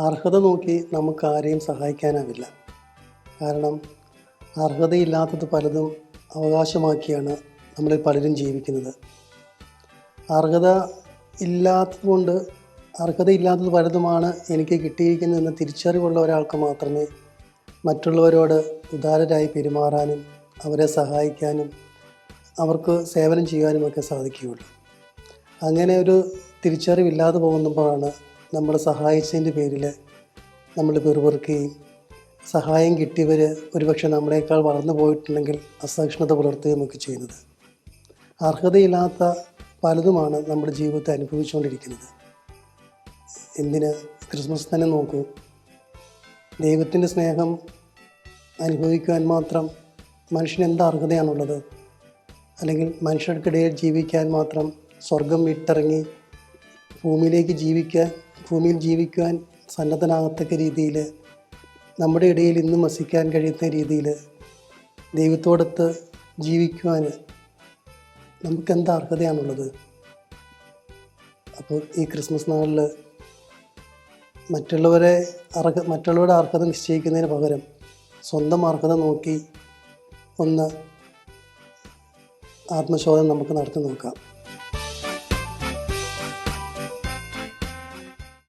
അർഹത നോക്കി നമുക്ക് ആരെയും സഹായിക്കാനാവില്ല. കാരണം അർഹതയില്ലാത്തത് പലതും അവകാശമാക്കിയാണ് നമ്മളിൽ പലരും ജീവിക്കുന്നത്. അർഹത അർഹതയില്ലാത്തത് പലതുമാണ് എനിക്ക് കിട്ടിയിരിക്കുന്നതെന്ന് തിരിച്ചറിവുള്ള ഒരാൾക്ക് മാത്രമേ മറ്റുള്ളവരോട് ഉദാരരായി പെരുമാറാനും അവരെ സഹായിക്കാനും അവർക്ക് സേവനം ചെയ്യാനുമൊക്കെ സാധിക്കുകയുള്ളൂ. അങ്ങനെ ഒരു തിരിച്ചറിവില്ലാതെ പോകുമ്പോഴാണ് നമ്മൾ സഹായിച്ചതിൻ്റെ പേരിൽ നമ്മൾ പിറുപിറുക്കുകയും സഹായം കിട്ടിയവർ ഒരുപക്ഷെ നമ്മളെക്കാൾ വളർന്നു പോയിട്ടുണ്ടെങ്കിൽ അസഹിഷ്ണുത പുലർത്തുകയുമൊക്കെ ചെയ്യുന്നത്. അർഹതയില്ലാത്ത പലതുമാണ് നമ്മുടെ ജീവിതത്തെ അനുഭവിച്ചുകൊണ്ടിരിക്കുന്നത്. എന്തിന് ക്രിസ്മസ് തന്നെ നോക്കൂ. ദൈവത്തിൻ്റെ സ്നേഹം അനുഭവിക്കുവാൻ മാത്രം മനുഷ്യന് എന്ത് അർഹതയാണുള്ളത്? അല്ലെങ്കിൽ മനുഷ്യർക്കിടയിൽ ജീവിക്കാൻ മാത്രം സ്വർഗം വിട്ടിറങ്ങി ഭൂമിയിൽ ജീവിക്കുവാൻ സന്നദ്ധനാകത്തക്ക രീതിയിൽ നമ്മുടെ ഇടയിൽ ഇന്നും വസിക്കാൻ കഴിയുന്ന രീതിയിൽ ദൈവത്തോടൊത്ത് ജീവിക്കുവാൻ നമുക്കെന്ത് അർഹതയാണുള്ളത്? അപ്പോൾ ഈ ക്രിസ്മസ് നാളിൽ മറ്റുള്ളവരുടെ അർഹത നിശ്ചയിക്കുന്നതിന് പകരം സ്വന്തം അർഹത നോക്കി ഒന്ന് ആത്മശോധന നമുക്ക് നടത്തി നോക്കാം.